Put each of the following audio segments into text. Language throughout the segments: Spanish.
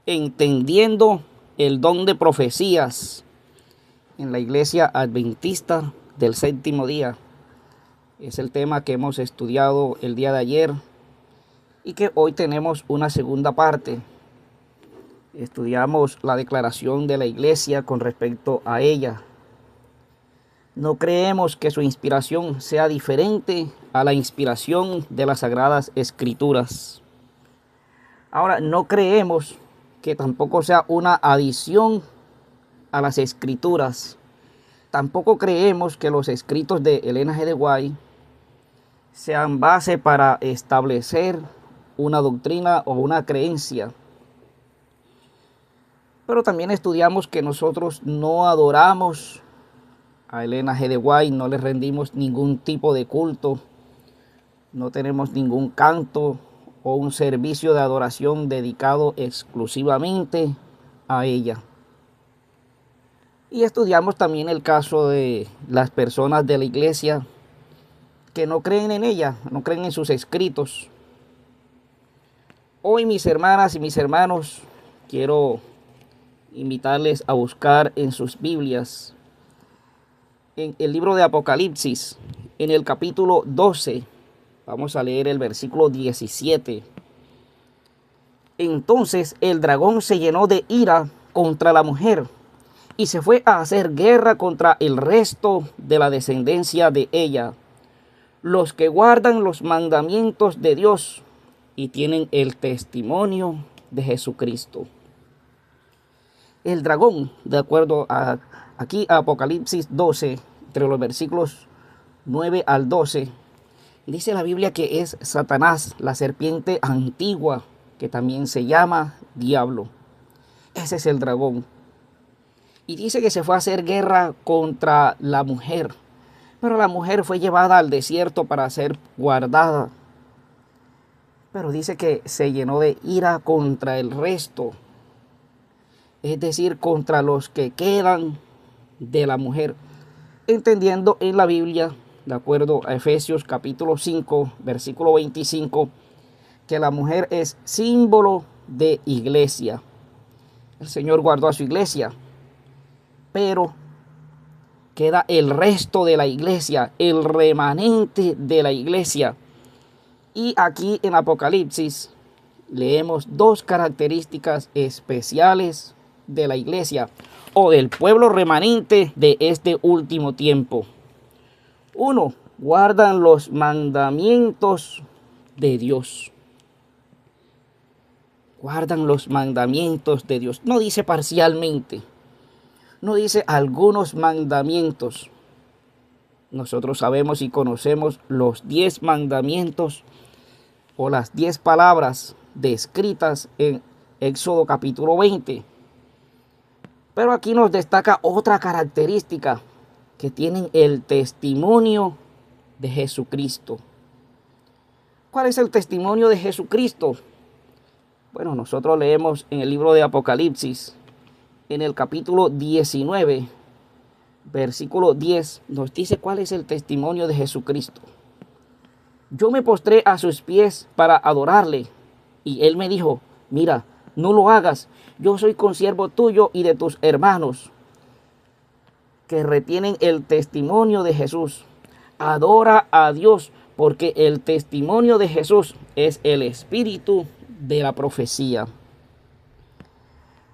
entendiendo el don de profecías en la Iglesia Adventista del Séptimo Día. Es el tema que hemos estudiado el día de ayer y que hoy tenemos una segunda parte. Estudiamos la declaración de la Iglesia con respecto a ella. No creemos que su inspiración sea diferente a la inspiración de las Sagradas Escrituras. Ahora, no creemos que tampoco sea una adición a las Escrituras. Tampoco creemos que los escritos de Elena G. de White sean base para establecer una doctrina o una creencia. Pero también estudiamos que nosotros no adoramos a Elena G. de White, no le rendimos ningún tipo de culto, no tenemos ningún canto o un servicio de adoración dedicado exclusivamente a ella. Y estudiamos también el caso de las personas de la iglesia que no creen en ella, no creen en sus escritos. Hoy, mis hermanas y mis hermanos, quiero invitarles a buscar en sus Biblias, en el libro de Apocalipsis, en el capítulo 12, vamos a leer el versículo 17. Entonces el dragón se llenó de ira contra la mujer y se fue a hacer guerra contra el resto de la descendencia de ella, los que guardan los mandamientos de Dios y tienen el testimonio de Jesucristo. El dragón, de acuerdo a aquí a Apocalipsis 12, entre los versículos 9 al 12, dice la Biblia que es Satanás, la serpiente antigua, que también se llama Diablo. Ese es el dragón. Y dice que se fue a hacer guerra contra la mujer. Pero la mujer fue llevada al desierto para ser guardada. Pero dice que se llenó de ira contra el resto. Es decir, contra los que quedan de la mujer. Entendiendo en la Biblia, de acuerdo a Efesios capítulo 5, versículo 25, que la mujer es símbolo de iglesia. El Señor guardó a su iglesia, pero queda el resto de la iglesia, el remanente de la iglesia. Y aquí en Apocalipsis leemos dos características especiales de la iglesia o del pueblo remanente de este último tiempo. Uno, guardan los mandamientos de Dios. Guardan los mandamientos de Dios. No dice parcialmente. No dice algunos mandamientos. Nosotros sabemos y conocemos los 10 mandamientos o las 10 palabras descritas en Éxodo capítulo 20. Pero aquí nos destaca otra característica, que tienen el testimonio de Jesucristo. ¿Cuál es el testimonio de Jesucristo? Bueno, nosotros leemos en el libro de Apocalipsis, en el capítulo 19, versículo 10, nos dice cuál es el testimonio de Jesucristo. Yo me postré a sus pies para adorarle, y él me dijo, mira, no lo hagas, yo soy consiervo tuyo y de tus hermanos, que retienen el testimonio de Jesús. Adora a Dios, porque el testimonio de Jesús es el espíritu de la profecía.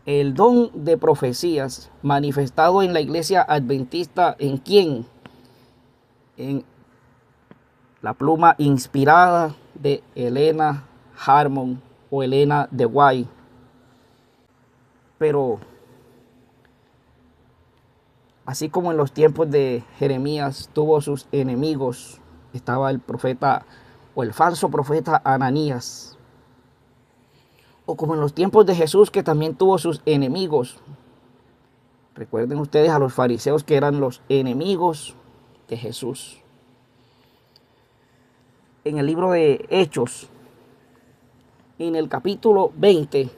El don de profecías manifestado en la iglesia adventista, ¿en quién? En la pluma inspirada de Elena Harmon o Elena de White. Pero así como en los tiempos de Jeremías tuvo sus enemigos, estaba el profeta o el falso profeta Ananías. O como en los tiempos de Jesús, que también tuvo sus enemigos. Recuerden ustedes a los fariseos, que eran los enemigos de Jesús. En el libro de Hechos, en el capítulo 20,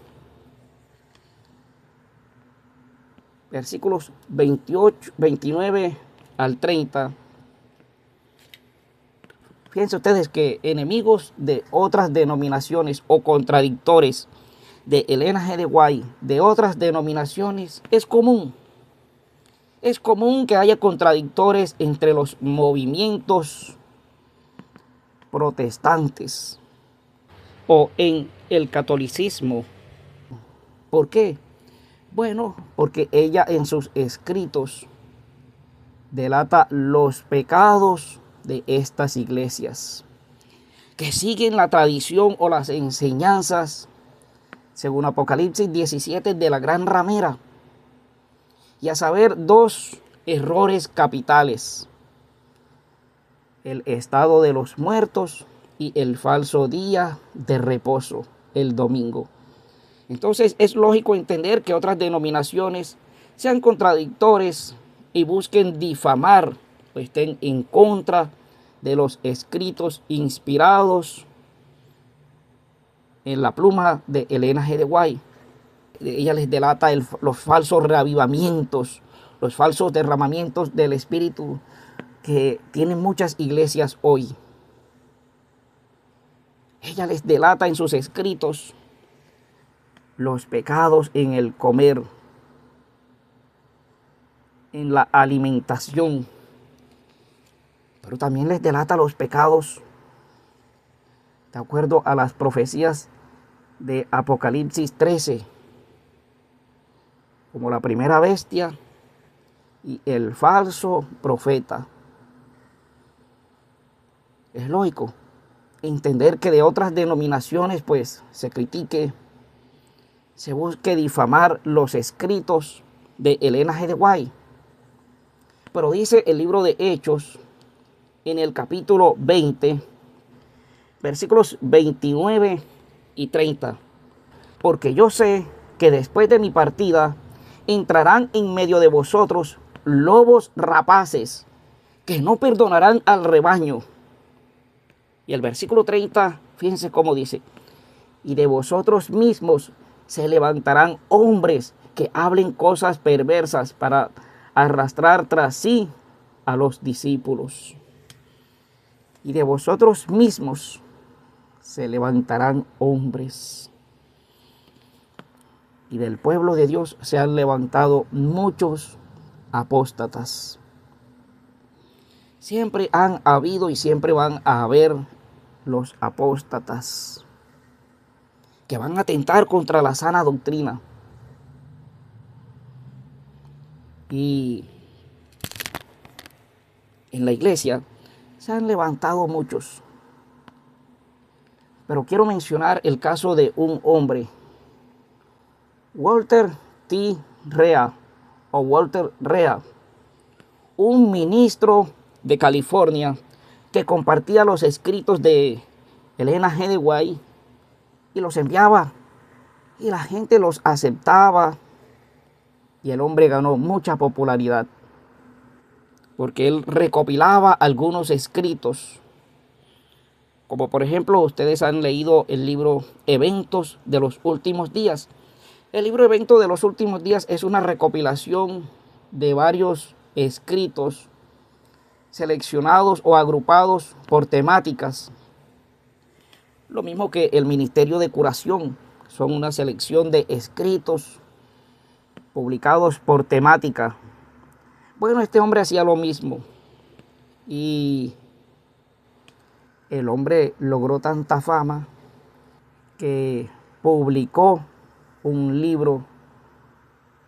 versículos 28, 29 al 30, fíjense ustedes que enemigos de otras denominaciones o contradictores de Elena G. de White de otras denominaciones es común. Es común que haya contradictores entre los movimientos protestantes o en el catolicismo. ¿Por qué? Bueno, porque ella en sus escritos delata los pecados de estas iglesias, que siguen la tradición o las enseñanzas, según Apocalipsis 17, de la gran ramera, y a saber, dos errores capitales: el estado de los muertos y el falso día de reposo, el domingo. Entonces es lógico entender que otras denominaciones sean contradictores y busquen difamar o estén en contra de los escritos inspirados en la pluma de Elena G. de White. Ella les delata los falsos reavivamientos, los falsos derramamientos del Espíritu que tienen muchas iglesias hoy. Ella les delata en sus escritos los pecados en el comer, en la alimentación, pero también les delata los pecados de acuerdo a las profecías de Apocalipsis 13, como la primera bestia y el falso profeta. Es lógico entender que de otras denominaciones pues se critique, se busque difamar los escritos de Elena G. de White. Pero dice el libro de Hechos, en el capítulo 20, versículos 29 y 30. Porque yo sé que después de mi partida entrarán en medio de vosotros lobos rapaces que no perdonarán al rebaño. Y el versículo 30, fíjense cómo dice: y de vosotros mismos se levantarán hombres que hablen cosas perversas para arrastrar tras sí a los discípulos. Y de vosotros mismos se levantarán hombres. Y del pueblo de Dios se han levantado muchos apóstatas. Siempre han habido y siempre van a haber los apóstatas que van a atentar contra la sana doctrina. Y en la iglesia se han levantado muchos. Pero quiero mencionar el caso de un hombre, Walter T. Rea, o Walter Rea, un ministro de California que compartía los escritos de Elena G. de White y los enviaba, y la gente los aceptaba, y el hombre ganó mucha popularidad porque él recopilaba algunos escritos, como por ejemplo ustedes han leído el libro Eventos de los Últimos Días. El libro Eventos de los Últimos Días es una recopilación de varios escritos seleccionados o agrupados por temáticas. Lo mismo que el Ministerio de Curación, son una selección de escritos publicados por temática. Bueno, este hombre hacía lo mismo y el hombre logró tanta fama que publicó un libro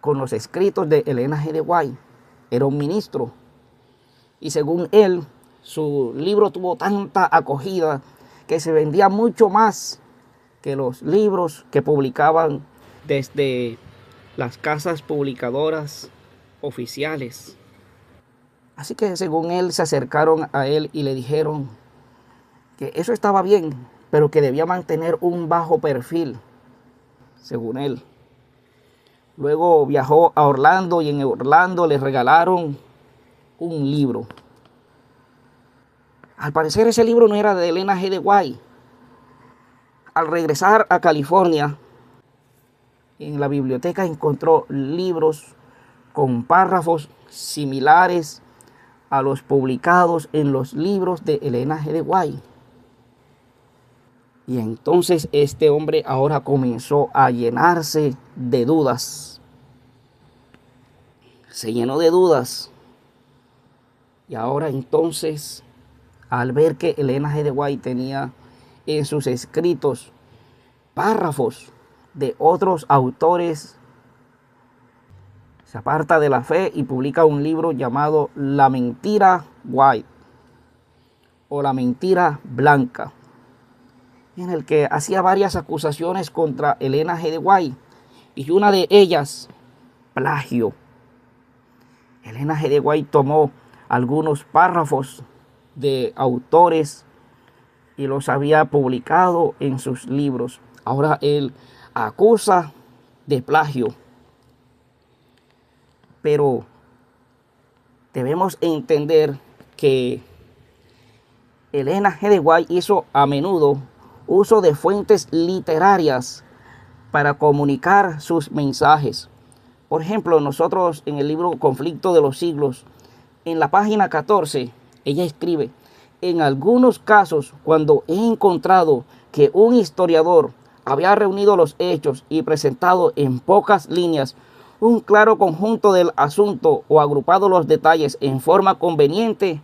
con los escritos de Elena G. de White. Era un ministro y según él, su libro tuvo tanta acogida que se vendía mucho más que los libros que publicaban desde las casas publicadoras oficiales. Así que según él se acercaron a él y le dijeron que eso estaba bien, pero que debía mantener un bajo perfil, según él. Luego viajó a Orlando y en Orlando le regalaron un libro. Al parecer ese libro no era de Elena G. de White. Al regresar a California, en la biblioteca encontró libros con párrafos similares a los publicados en los libros de Elena G. de White. Y entonces este hombre ahora comenzó a llenarse de dudas. Se llenó de dudas. Y ahora entonces, al ver que Elena G. de White tenía en sus escritos párrafos de otros autores, se aparta de la fe y publica un libro llamado La Mentira White o La Mentira Blanca, en el que hacía varias acusaciones contra Elena G. de White, y una de ellas, plagio. Elena G. de White tomó algunos párrafos de autores y los había publicado en sus libros. Ahora él acusa de plagio. Pero debemos entender que Elena G. de White hizo a menudo uso de fuentes literarias para comunicar sus mensajes. Por ejemplo, nosotros en el libro Conflicto de los Siglos, en la página 14, ella escribe: en algunos casos, cuando he encontrado que un historiador había reunido los hechos y presentado en pocas líneas un claro conjunto del asunto o agrupado los detalles en forma conveniente,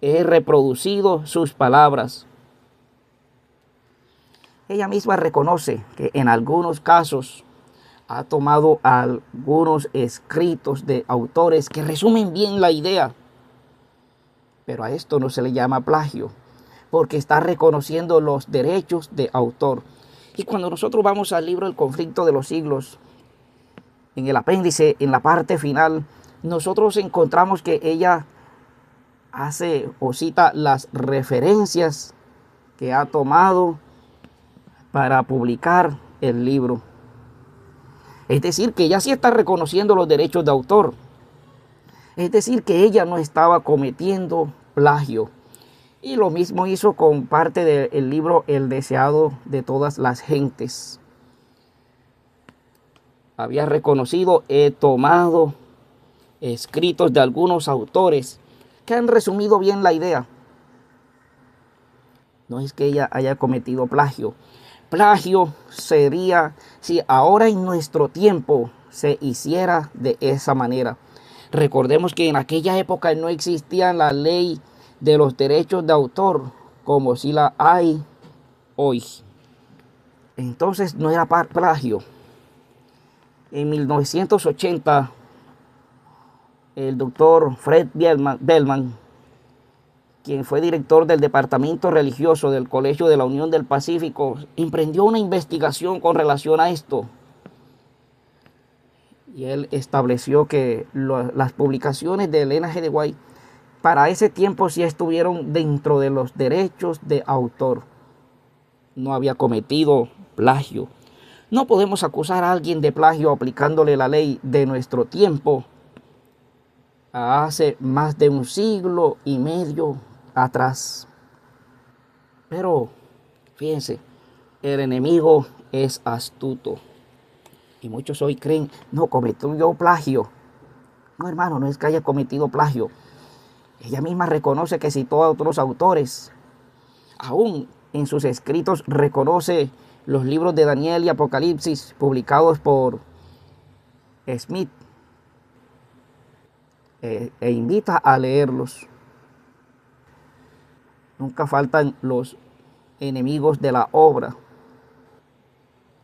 he reproducido sus palabras. Ella misma reconoce que en algunos casos ha tomado algunos escritos de autores que resumen bien la idea, pero a esto no se le llama plagio, porque está reconociendo los derechos de autor. Y cuando nosotros vamos al libro El Conflicto de los Siglos, en el apéndice, en la parte final, nosotros encontramos que ella hace o cita las referencias que ha tomado para publicar el libro. Es decir, que ella sí está reconociendo los derechos de autor. Es decir, que ella no estaba cometiendo plagio. Y lo mismo hizo con parte del libro El deseado de todas las gentes. Había reconocido: he tomado escritos de algunos autores que han resumido bien la idea. No es que ella haya cometido plagio. Plagio sería si ahora en nuestro tiempo se hiciera de esa manera. Recordemos que en aquella época no existía la ley de los derechos de autor como si la hay hoy. Entonces no era plagio. En 1980, el doctor Fred Bellman, quien fue director del Departamento Religioso del Colegio de la Unión del Pacífico, emprendió una investigación con relación a esto. Y él estableció que las publicaciones de Elena G. de White para ese tiempo sí estuvieron dentro de los derechos de autor. No había cometido plagio. No podemos acusar a alguien de plagio aplicándole la ley de nuestro tiempo a hace más de 1,5 siglos atrás. Pero fíjense, el enemigo es astuto. Y muchos hoy creen: no, cometió plagio. No, hermano, no es que haya cometido plagio. Ella misma reconoce que citó a otros autores. Aún en sus escritos reconoce los libros de Daniel y Apocalipsis publicados por Smith, e invita a leerlos. Nunca faltan los enemigos de la obra.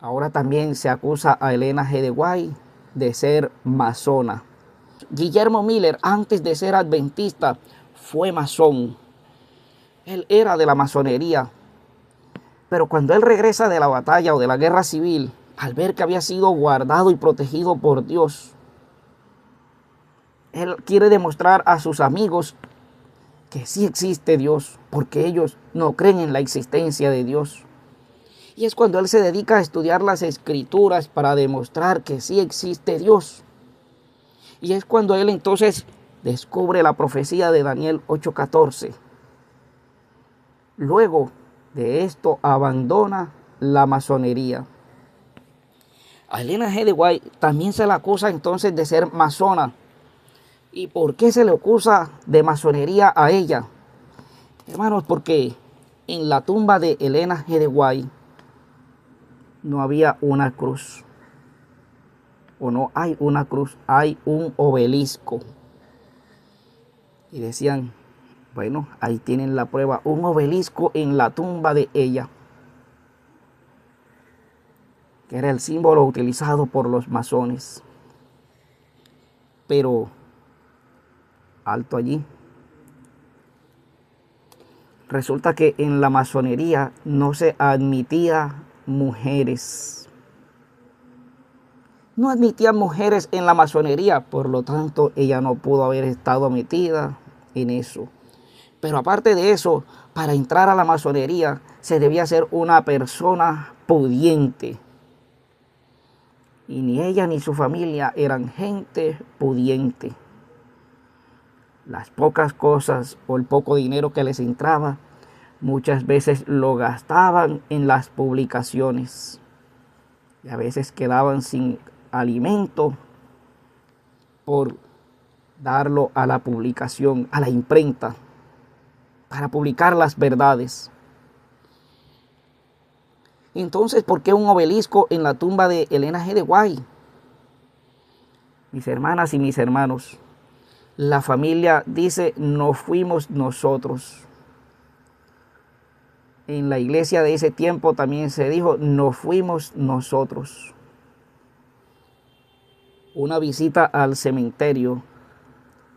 Ahora también se acusa a Elena G. de White de ser masona. Guillermo Miller, antes de ser adventista, fue masón. Él era de la masonería. Pero cuando él regresa de la batalla o de la guerra civil, al ver que había sido guardado y protegido por Dios, él quiere demostrar a sus amigos que sí existe Dios, porque ellos no creen en la existencia de Dios. Y es cuando él se dedica a estudiar las Escrituras para demostrar que sí existe Dios. Y es cuando él entonces descubre la profecía de Daniel 8:14. Luego de esto abandona la masonería. A Elena G. de White también se la acusa entonces de ser masona. ¿Y por qué se le acusa de masonería a ella? Hermanos, porque en la tumba de Elena G. de White no había una cruz. O no hay una cruz, hay un obelisco. Y decían, bueno, ahí tienen la prueba, un obelisco en la tumba de ella, que era el símbolo utilizado por los masones. Pero, alto allí. Resulta que en la masonería no se admitía mujeres. No admitían mujeres en la masonería, por lo tanto ella no pudo haber estado metida en eso. Pero aparte de eso, para entrar a la masonería se debía ser una persona pudiente. Y ni ella ni su familia eran gente pudiente. Las pocas cosas o el poco dinero que les entraba, muchas veces lo gastaban en las publicaciones. Y a veces quedaban sin alimento por darlo a la publicación, a la imprenta, para publicar las verdades. Entonces, ¿por qué un obelisco en la tumba de Elena G. de White? Mis hermanas y mis hermanos, la familia dice, no fuimos nosotros. En la iglesia de ese tiempo también se dijo, no fuimos nosotros. Una visita al cementerio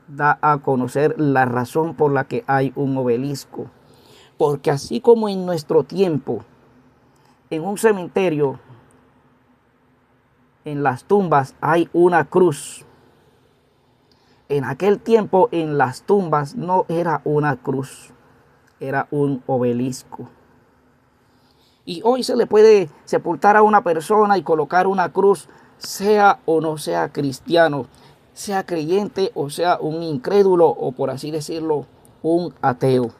da a conocer la razón por la que hay un obelisco. Porque así como en nuestro tiempo, en un cementerio, en las tumbas hay una cruz. En aquel tiempo en las tumbas no era una cruz, era un obelisco. Y hoy se le puede sepultar a una persona y colocar una cruz, sea o no sea cristiano, sea creyente o sea un incrédulo o, por así decirlo, un ateo.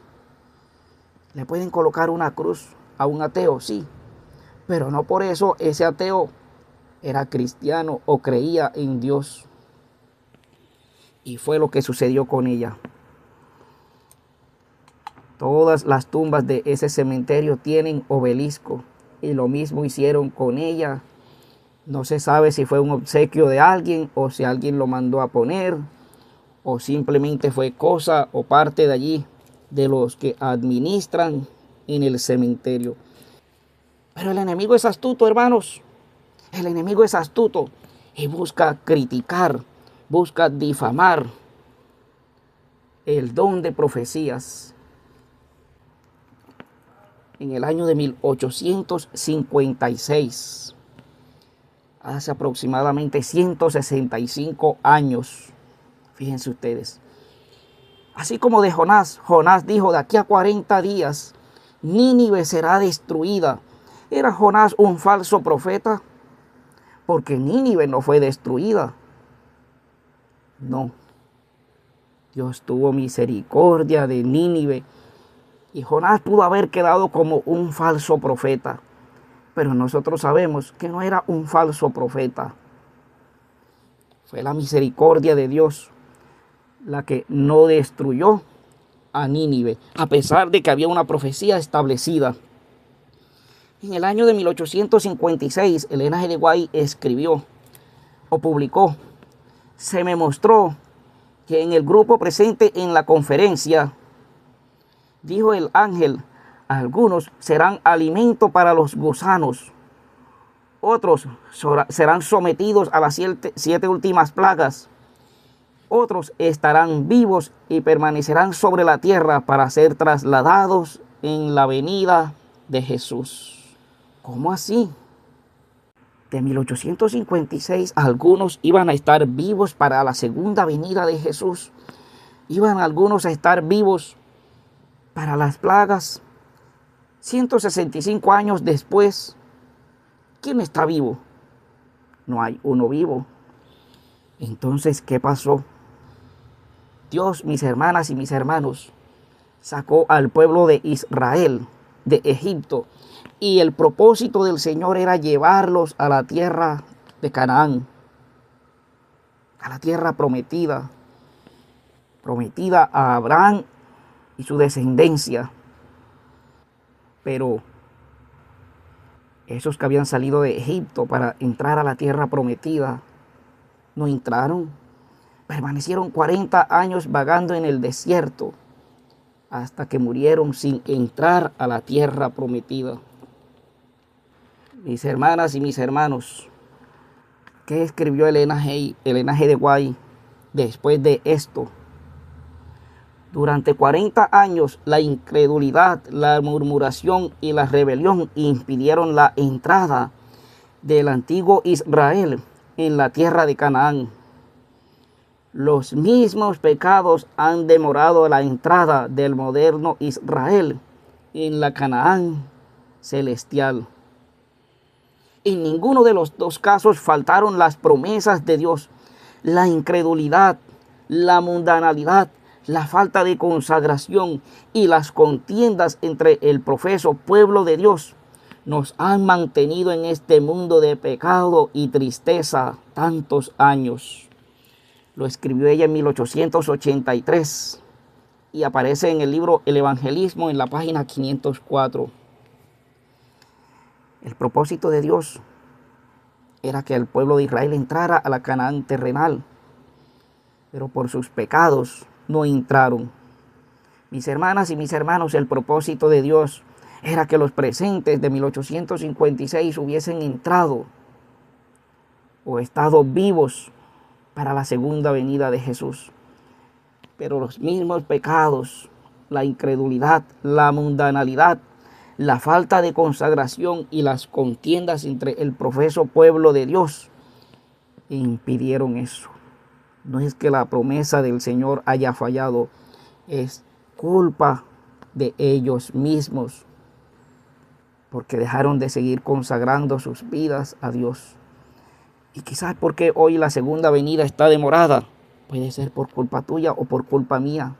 Le pueden colocar una cruz a un ateo, sí, pero no por eso ese ateo era cristiano o creía en Dios. Y fue lo que sucedió con ella. Todas las tumbas de ese cementerio tienen obelisco. Y lo mismo hicieron con ella. No se sabe si fue un obsequio de alguien o si alguien lo mandó a poner. O simplemente fue cosa o parte de allí de los que administran en el cementerio. Pero el enemigo es astuto, hermanos. El enemigo es astuto y busca criticar, busca difamar el don de profecías. En el año de 1856, hace aproximadamente 165 años, fíjense ustedes. Así como de Jonás, Jonás dijo, de aquí a 40 días, Nínive será destruida. ¿Era Jonás un falso profeta? Porque Nínive no fue destruida. No. Dios tuvo misericordia de Nínive. Y Jonás pudo haber quedado como un falso profeta. Pero nosotros sabemos que no era un falso profeta. Fue la misericordia de Dios la que no destruyó a Nínive, a pesar de que había una profecía establecida. En el año de 1856, Elena G. de White escribió o publicó, se me mostró que en el grupo presente en la conferencia, dijo el ángel, algunos serán alimento para los gusanos, otros serán sometidos a las siete últimas plagas, otros estarán vivos y permanecerán sobre la tierra para ser trasladados en la venida de Jesús. ¿Cómo así? De 1856 algunos iban a estar vivos para la segunda venida de Jesús. Iban algunos a estar vivos para las plagas. 165 años después, ¿quién está vivo? No hay uno vivo. Entonces, ¿qué pasó? Dios, mis hermanas y mis hermanos, sacó al pueblo de Israel de Egipto. Y el propósito del Señor era llevarlos a la tierra de Canaán, a la tierra prometida, prometida a Abraham y su descendencia. Pero esos que habían salido de Egipto para entrar a la tierra prometida, no entraron. Permanecieron 40 años vagando en el desierto hasta que murieron sin entrar a la tierra prometida. Mis hermanas y mis hermanos, ¿qué escribió Elena G. de White después de esto? Durante 40 años la incredulidad, la murmuración y la rebelión impidieron la entrada del antiguo Israel en la tierra de Canaán. Los mismos pecados han demorado la entrada del moderno Israel en la Canaán celestial. En ninguno de los dos casos faltaron las promesas de Dios. La incredulidad, la mundanalidad, la falta de consagración y las contiendas entre el profeso pueblo de Dios nos han mantenido en este mundo de pecado y tristeza tantos años. Lo escribió ella en 1883 y aparece en el libro El Evangelismo en la página 504. El propósito de Dios era que el pueblo de Israel entrara a la Canaán terrenal, pero por sus pecados no entraron. Mis hermanas y mis hermanos, el propósito de Dios era que los presentes de 1856 hubiesen entrado o estado vivos para la segunda venida de Jesús. Pero los mismos pecados, la incredulidad, la mundanalidad, la falta de consagración y las contiendas entre el profeso pueblo de Dios impidieron eso. No es que la promesa del Señor haya fallado, es culpa de ellos mismos, porque dejaron de seguir consagrando sus vidas a Dios. Y quizás porque hoy la segunda venida está demorada, puede ser por culpa tuya o por culpa mía.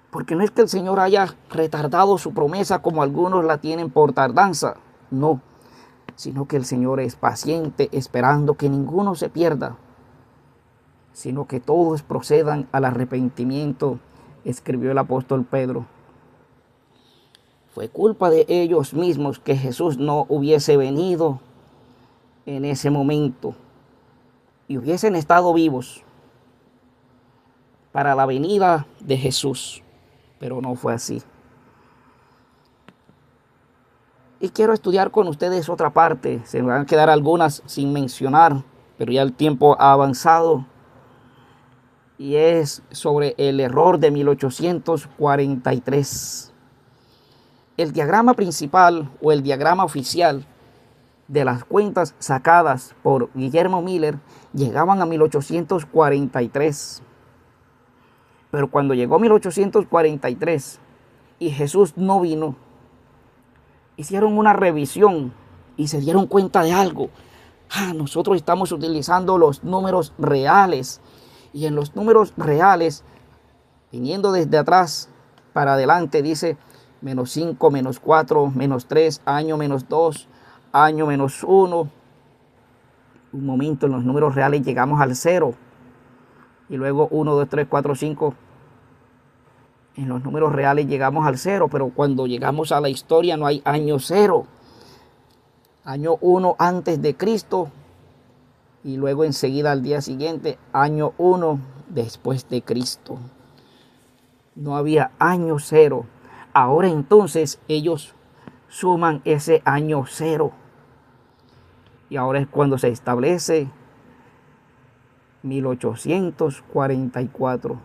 Porque no es que el Señor haya retardado su promesa como algunos la tienen por tardanza, no, sino que el Señor es paciente esperando que ninguno se pierda, sino que todos procedan al arrepentimiento, escribió el apóstol Pedro. Fue culpa de ellos mismos que Jesús no hubiese venido en ese momento y hubiesen estado vivos para la venida de Jesús, pero no fue así. Y quiero estudiar con ustedes otra parte, se me van a quedar algunas sin mencionar, pero ya el tiempo ha avanzado, y es sobre el error de 1843. El diagrama principal o el diagrama oficial de las cuentas sacadas por Guillermo Miller llegaban a 1843. Pero cuando llegó 1843 y Jesús no vino, hicieron una revisión y se dieron cuenta de algo. Nosotros estamos utilizando los números reales, y en los números reales, viniendo desde atrás para adelante, dice -5, -4, -3, año -2, año -1. Un momento, en los números reales llegamos al 0. Y luego 1, 2, 3, 4, 5. En los números reales llegamos al 0, pero cuando llegamos a la historia no hay año 0. Año 1 antes de Cristo. Y luego enseguida al día siguiente, año 1 después de Cristo. No había año 0. Ahora entonces ellos suman ese año 0. Y ahora es cuando se establece 1844.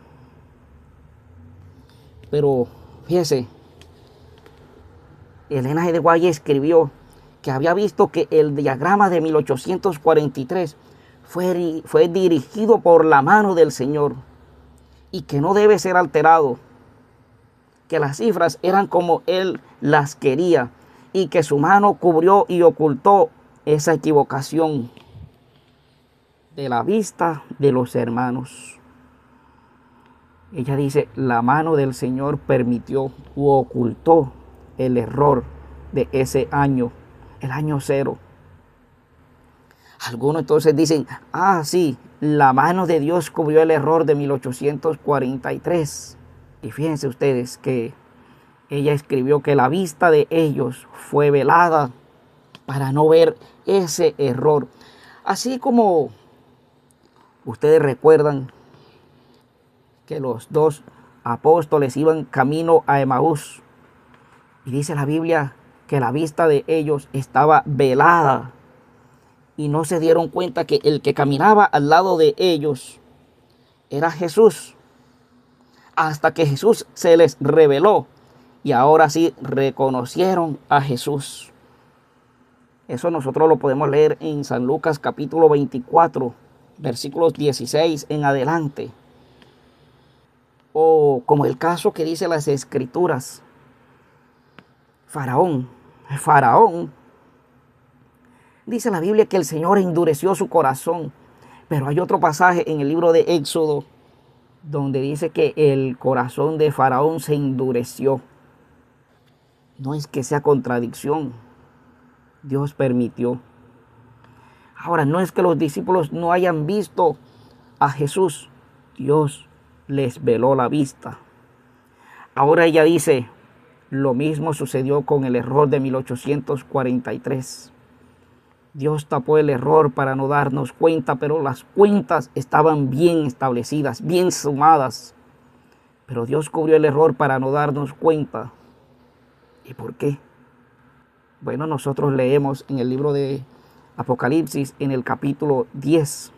Pero fíjese, Elena G. de White escribió que había visto que el diagrama de 1843 fue dirigido por la mano del Señor y que no debe ser alterado, que las cifras eran como Él las quería y que su mano cubrió y ocultó esa equivocación de la vista de los hermanos. Ella dice, la mano del Señor permitió u ocultó el error de ese año, el año 0. Algunos entonces dicen, sí, la mano de Dios cubrió el error de 1843. Y fíjense ustedes que ella escribió que la vista de ellos fue velada para no ver ese error. Así como ustedes recuerdan que los dos apóstoles iban camino a Emaús, y dice la Biblia que la vista de ellos estaba velada y no se dieron cuenta que el que caminaba al lado de ellos era Jesús, hasta que Jesús se les reveló y ahora sí reconocieron a Jesús. Eso nosotros lo podemos leer en San Lucas capítulo 24, versículos 16 en adelante. O como el caso que dice las Escrituras, Faraón, dice la Biblia que el Señor endureció su corazón, pero hay otro pasaje en el libro de Éxodo donde dice que el corazón de Faraón se endureció. No es que sea contradicción, Dios permitió. Ahora, no es que los discípulos no hayan visto a Jesús, Dios les veló la vista. Ahora ella dice, lo mismo sucedió con el error de 1843. Dios tapó el error para no darnos cuenta, pero las cuentas estaban bien establecidas, bien sumadas. Pero Dios cubrió el error para no darnos cuenta. ¿Y por qué? Bueno, nosotros leemos en el libro de Apocalipsis, en el capítulo 10,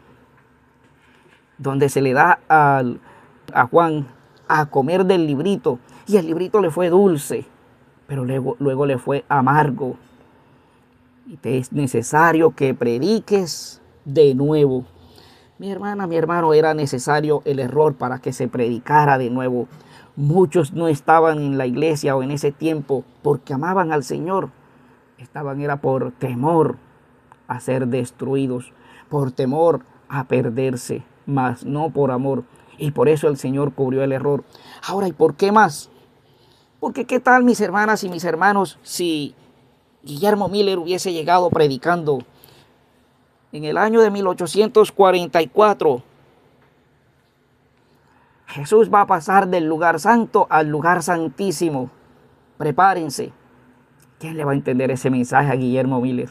donde se le da a Juan a comer del librito, y el librito le fue dulce, pero luego le fue amargo. Y te es necesario que prediques de nuevo. Mi hermana, mi hermano, era necesario el error para que se predicara de nuevo. Muchos no estaban en la iglesia o en ese tiempo porque amaban al Señor. Era por temor a ser destruidos, por temor a perderse, mas no por amor. Y por eso el Señor cubrió el error. Ahora, ¿y por qué más? Porque qué tal, mis hermanas y mis hermanos, si Guillermo Miller hubiese llegado predicando en el año de 1844. Jesús va a pasar del lugar santo al lugar santísimo. Prepárense. ¿Quién le va a entender ese mensaje a Guillermo Miller?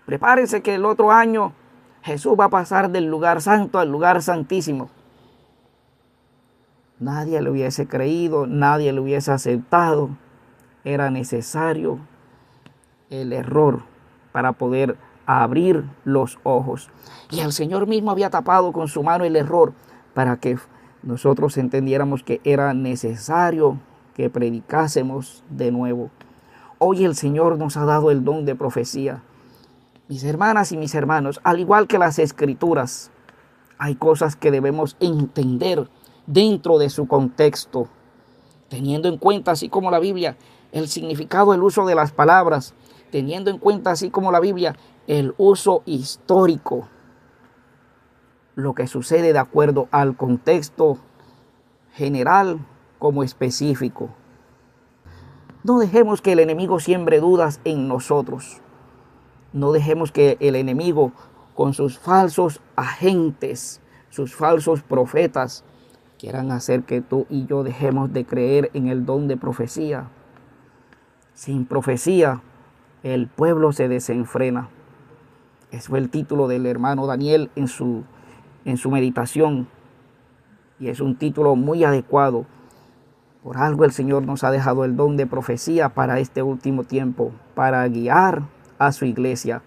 Prepárense que el otro año Jesús va a pasar del lugar santo al lugar santísimo. Nadie le hubiese creído, nadie le hubiese aceptado. Era necesario el error para poder abrir los ojos. Y el Señor mismo había tapado con su mano el error para que nosotros entendiéramos que era necesario que predicásemos de nuevo. Hoy el Señor nos ha dado el don de profecía. Mis hermanas y mis hermanos, al igual que las Escrituras, hay cosas que debemos entender dentro de su contexto, teniendo en cuenta, así como la Biblia, el significado, el uso de las palabras, teniendo en cuenta, así como la Biblia, el uso histórico, lo que sucede de acuerdo al contexto general como específico. No dejemos que el enemigo siembre dudas en nosotros. No dejemos que el enemigo, con sus falsos agentes, sus falsos profetas, quieran hacer que tú y yo dejemos de creer en el don de profecía. Sin profecía, el pueblo se desenfrena. Ese fue el título del hermano Daniel en su meditación. Y es un título muy adecuado. Por algo el Señor nos ha dejado el don de profecía para este último tiempo, para guiar a su iglesia.